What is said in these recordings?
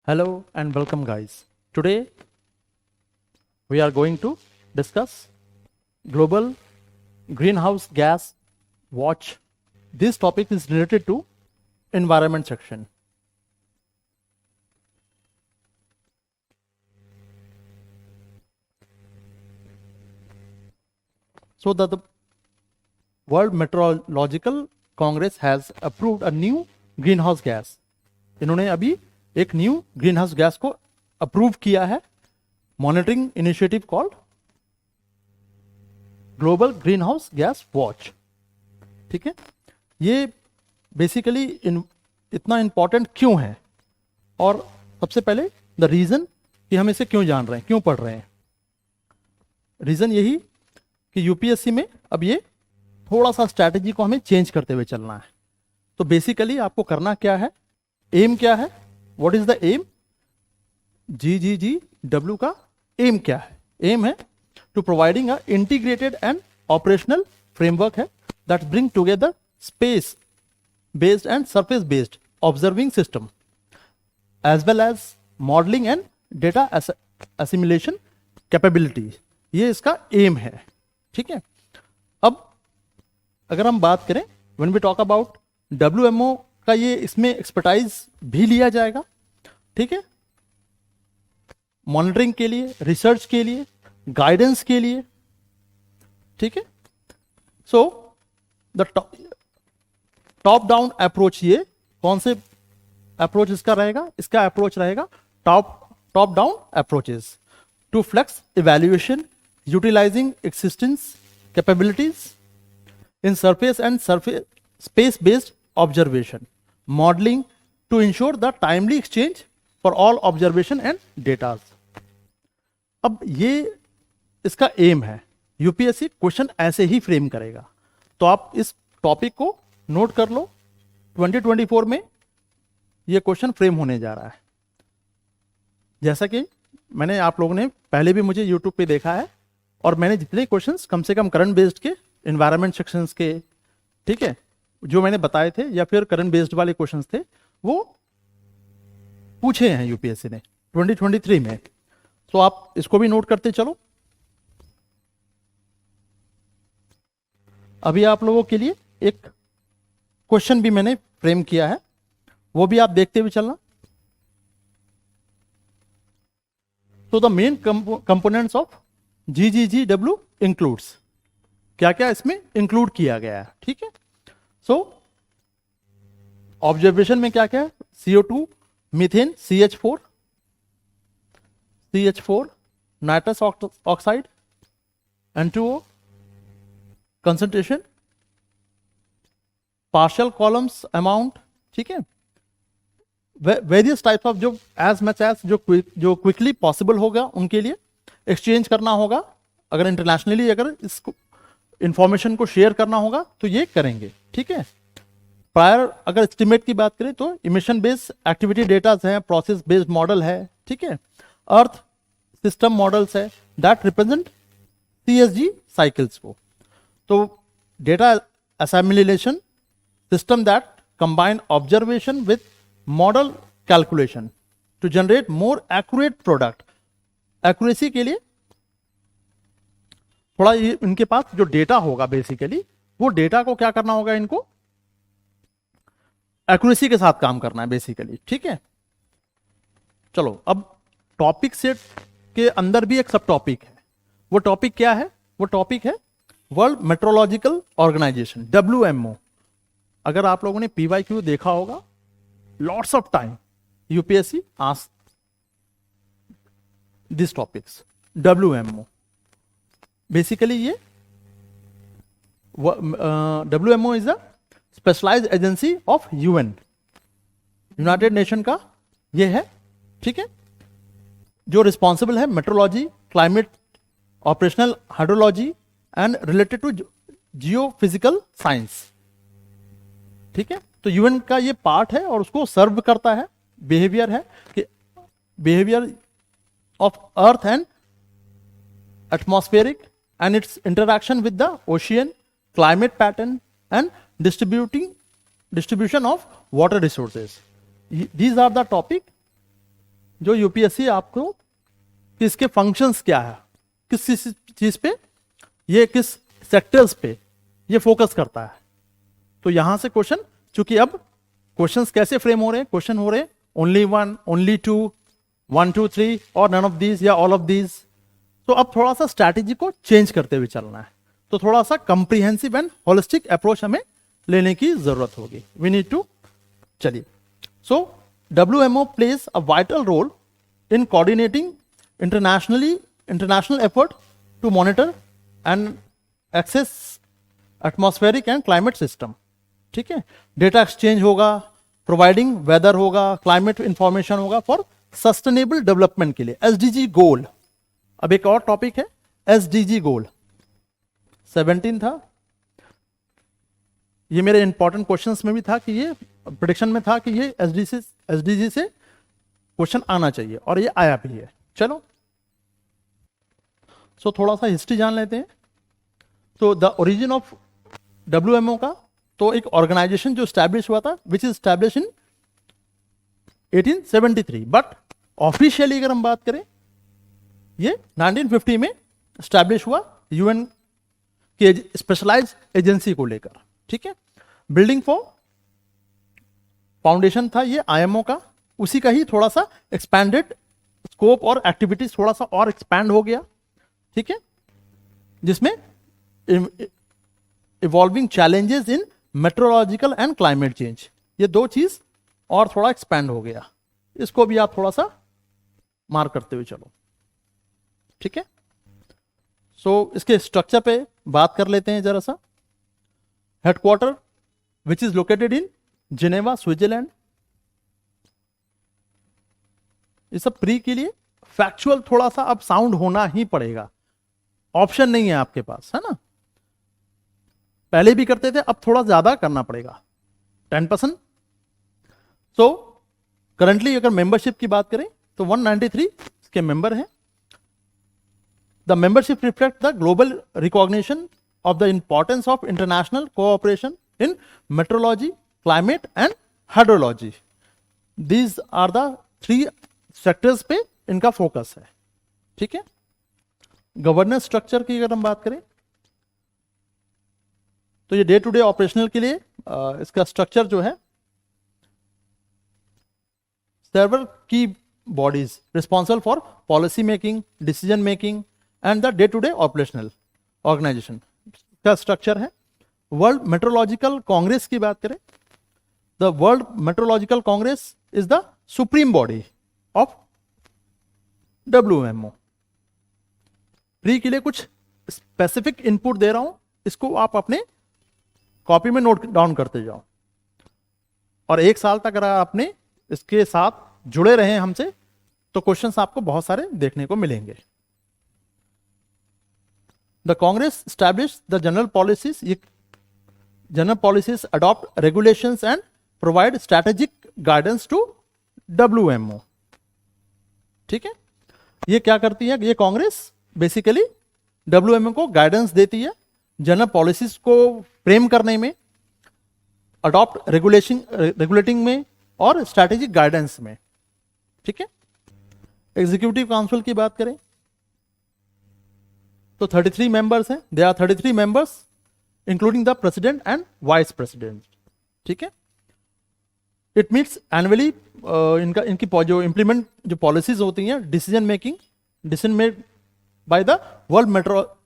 Hello and welcome, guys. Today we are going to discuss global greenhouse gas watch. This topic is related to environment section. So the World Meteorological Congress has approved a new greenhouse gas. इन्होंने अभी एक new green house gas को approve किया है, monitoring initiative called global green house gas watch. ठीक है, ये basically इतना इंपॉर्टेंट क्यों है और सबसे पहले द रीजन कि हम इसे क्यों जान रहे हैं, क्यों पढ़ रहे हैं. रीजन यही कि यूपीएससी में अब ये थोड़ा सा स्ट्रैटेजी को हमें चेंज करते हुए चलना है. तो बेसिकली आपको करना क्या है, एम क्या है, what is the aim, GGGW का एम क्या है. एम है to providing a integrated and operational framework है that bring together space based and surface based observing system as well as modelling and data assimilation capability. ये इसका M है. ठीक है, अब अगर हम बात करें when we talk about WMO का, ये इसमें एक्सपर्टाइज भी लिया जाएगा. ठीक है, मॉनिटरिंग के लिए, रिसर्च के लिए, गाइडेंस के लिए. ठीक है, so the top down approach, ये कौन से अप्रोच इसका रहेगा, इसका अप्रोच रहेगा top down approaches to flux evaluation utilising existence capabilities in surface and surface space based observation modelling to ensure the timely exchange for all observation and datas. अब ये इसका एम है. यूपीएससी क्वेश्चन ऐसे ही frame करेगा, तो आप इस topic को नोट कर लो. 2024 में ये क्वेश्चन फ्रेम होने जा रहा है. जैसा कि मैंने, आप लोगों ने पहले भी मुझे यूट्यूब पे देखा है और मैंने जितने क्वेश्चंस कम से कम करंट बेस्ड के, एनवायरनमेंट सेक्शंस के, ठीक है, जो मैंने बताए थे या फिर करंट बेस्ड वाले क्वेश्चंस थे, वो पूछे हैं यूपीएससी ने 2023 में. तो आप इसको भी नोट करते चलो. अभी आप लोगों के लिए एक क्वेश्चन भी मैंने फ्रेम किया है, वो भी आप देखते हुए चलना. तो the main components of GGGW includes, क्या क्या इसमें इंक्लूड किया गया है. ठीक है, सो ऑब्जर्वेशन में क्या क्या है, CO2, methane, CH4, nitrous oxide, N2O, concentration, partial columns amount. ठीक है, वेरियस टाइप्स ऑफ, जो एज मच एज जो क्विकली पॉसिबल होगा उनके लिए एक्सचेंज करना होगा. अगर इंटरनेशनली अगर इसको इंफॉर्मेशन को शेयर करना होगा तो ये करेंगे. ठीक है, प्रायर अगर एस्टिमेट की बात करें तो इमिशन बेस्ड एक्टिविटी डेटाज हैं, प्रोसेस बेस्ड मॉडल है. ठीक है, अर्थ सिस्टम मॉडल्स है दैट रिप्रेजेंट CSG साइकिल्स को. तो data assimilation system that combine observation with model calculation to generate more accurate product. Accuracy के लिए थोड़ा ये इनके पास जो डेटा होगा, बेसिकली वो डेटा को क्या करना होगा, इनको एक्यूरेसी के साथ काम करना है बेसिकली. ठीक है, चलो अब टॉपिक सेट के अंदर भी एक सब टॉपिक है. वो टॉपिक क्या है, वो टॉपिक है वर्ल्ड मेट्रोलॉजिकल ऑर्गेनाइजेशन, WMO. अगर आप लोगों ने PYQ देखा होगा, lots of time UPSC ask this topics. WMO basically ये WMO is a specialised agency of UN, United Nation का ये है. ठीक है, जो रिस्पॉन्सिबल है meteorology, climate, operational hydrology and related to geophysical science. ठीक है, तो UN का ये पार्ट है और उसको सर्व करता है. बिहेवियर है कि behaviour of earth and atmospheric and its interaction with the ocean, climate pattern and distribution of water resources. These are the topic जो यूपीएससी आपको इसके फंक्शंस क्या है, किस चीज पे, ये किस सेक्टर्स पे ये फोकस करता है। तो यहां से क्वेश्चन, चूंकि अब क्वेश्चंस कैसे फ्रेम हो रहे हैं, क्वेश्चन हो रहे हैं ओनली वन, ओनली टू, 1 2 3 और नन ऑफ दीज या ऑल ऑफ दीज। तो अब थोड़ा सा स्ट्रैटेजी को चेंज करते हुए चलना है, तो थोड़ा सा कंप्रीहेंसिव एंड होलिस्टिक अप्रोच हमें लेने की जरूरत होगी। वी नीड टू, चलिए। सो WMO plays a vital role in coordinating international effort to monitor and access atmospheric and climate system। ठीक है, डेटा एक्सचेंज होगा, प्रोवाइडिंग वेदर होगा, क्लाइमेट इंफॉर्मेशन होगा फॉर सस्टेनेबल डेवलपमेंट के लिए, SDG गोल। अब एक और टॉपिक है SDG गोल, 17 था, ये मेरे इंपॉर्टेंट क्वेश्चंस में भी था कि ये प्रेडिक्शन में था कि ये SDG से क्वेश्चन आना चाहिए, और ये आया भी है। चलो, सो थोड़ा सा हिस्ट्री जान लेते हैं। तो द ओरिजिन ऑफ WMO का, तो एक ऑर्गेनाइजेशन जो स्टैब्लिश हुआ था, which is establish in 1873, but officially अगर हम बात करें, ये 1950 में स्टैब्लिश हुआ UN की स्पेशलाइज एजेंसी को लेकर। ठीक है, बिल्डिंग फॉर फाउंडेशन था ये IMO का, उसी का ही थोड़ा सा एक्सपैंडेड स्कोप और एक्टिविटीज थोड़ा सा और एक्सपैंड हो गया। ठीक है, जिसमें evolving challenges in meteorological and climate change, ये दो चीज और थोड़ा एक्सपैंड हो गया। इसको भी आप थोड़ा सा मार्क करते हुए चलो। ठीक है, सो इसके स्ट्रक्चर पे बात कर लेते हैं जरा सा। Headquarter which is located in Geneva, Switzerland. ये सब प्री के लिए फैक्चुअल थोड़ा सा अब साउंड होना ही पड़ेगा, ऑप्शन नहीं है आपके पास, है ना। पहले भी करते थे, अब थोड़ा ज्यादा करना पड़ेगा, 10%। सो करंटली अगर मेंबरशिप की बात करें तो 193 के मेंबर हैं। The membership reflect the global recognition of the importance of international cooperation in meteorology, climate and hydrology. These are the 3 sectors पे इनका फोकस है। ठीक है, गवर्नेंस स्ट्रक्चर की अगर हम बात करें तो ये डे टू डे ऑपरेशनल के लिए इसका स्ट्रक्चर जो है, several key bodies responsible for policy making, decision making and the day to day operational organization का स्ट्रक्चर है। वर्ल्ड मेट्रोलॉजिकल कांग्रेस की बात करें, the World Meteorological Congress is the supreme body of WMO। Pre के लिए कुछ specific input दे रहा हूं, इसको आप अपने कॉपी में नोट डाउन करते जाओ, और 1 साल तक अगर आपने इसके साथ जुड़े रहे हमसे तो क्वेश्चंस आपको बहुत सारे देखने को मिलेंगे। The Congress established the general policies. General policies adopt regulations and provide strategic guidance to WMO। ठीक है, ये क्या करती है, ये कांग्रेस बेसिकली WMO को गाइडेंस देती है जनरल पॉलिसीज को फ्रेम करने में, अडॉप्ट रेगुलेटिंग में और स्ट्रैटेजिक गाइडेंस में। ठीक है, एग्जीक्यूटिव काउंसिल की बात करें तो 33 मेंबर्स हैं। They are 33 members including the president and vice president. ठीक है, इट मीट्स एनुअली। इनकी जो इंप्लीमेंट जो पॉलिसीज होती हैं, decision made by the World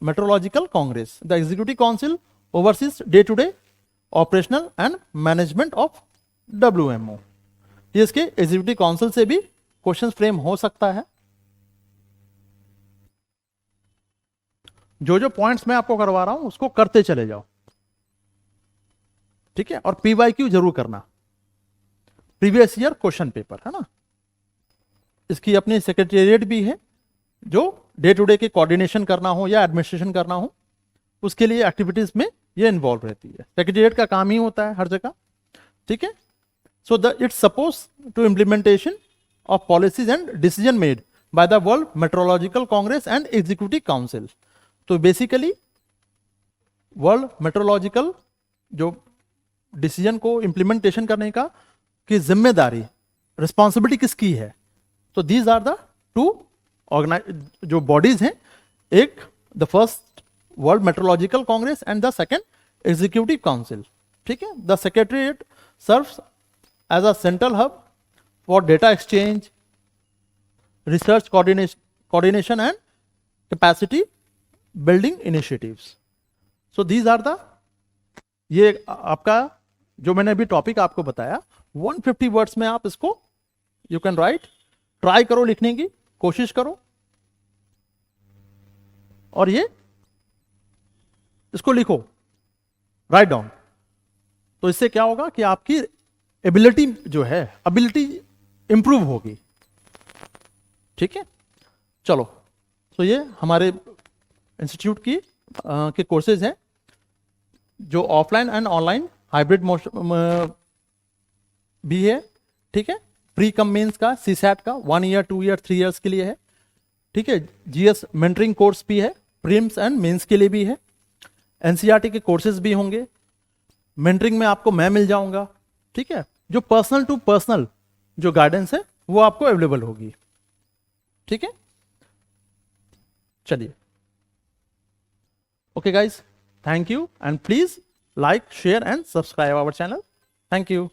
Meteorological Congress. The Executive Council oversees day to day operational and management of WMO। ये इसके executive council से भी क्वेश्चन फ्रेम हो सकता है। जो पॉइंट्स मैं आपको करवा रहा हूं उसको करते चले जाओ। ठीक है, और PYQ जरूर करना, प्रीवियस ईयर क्वेश्चन पेपर, है ना। इसकी अपनी सेक्रेटेरिएट भी है, जो डे टू डे के कोऑर्डिनेशन करना हो या एडमिनिस्ट्रेशन करना हो, उसके लिए एक्टिविटीज में ये इन्वॉल्व रहती है। सेक्रेटेरिएट का काम ही होता है हर जगह। ठीक है, so it's suppose to implementation of policies and decision made by the World Meteorological Congress and Executive Council. तो बेसिकली वर्ल्ड मेट्रोलॉजिकल जो डिसीजन को इंप्लीमेंटेशन करने का की जिम्मेदारी, रिस्पॉन्सिबिलिटी किसकी है, So these are the two जो bodies हैं, एक the first World Meteorological Congress and the second Executive Council. ठीक है. The Secretariat serves as a central hub for data exchange, research coordination and capacity building initiatives. So these are the, ये आपका जो मैंने अभी topic आपको बताया 150 words में आप इसको यू कैन राइट. ट्राई करो, लिखने की कोशिश करो और ये इसको लिखो, राइट डाउन. तो इससे क्या होगा कि आपकी एबिलिटी जो है, एबिलिटी इंप्रूव होगी. ठीक है. चलो, तो ये हमारे इंस्टीट्यूट की के कोर्सेज हैं जो ऑफलाइन एंड ऑनलाइन हाइब्रिड भी है. ठीक है. प्री कम मेंस का, सीसैट का 1 ईयर 2 ईयर 3 इयर्स के लिए है. ठीक है. जीएस मेंटरिंग कोर्स भी है, प्रीम्स एंड मेंस के लिए भी है. एनसीईआरटी के कोर्सेज भी होंगे. मेंटरिंग में आपको मैं मिल जाऊंगा. ठीक है. जो पर्सनल टू पर्सनल जो गाइडेंस है वो आपको अवेलेबल होगी. ठीक है. चलिए. Okay guys, thank you and please like, share and subscribe our channel. Thank you.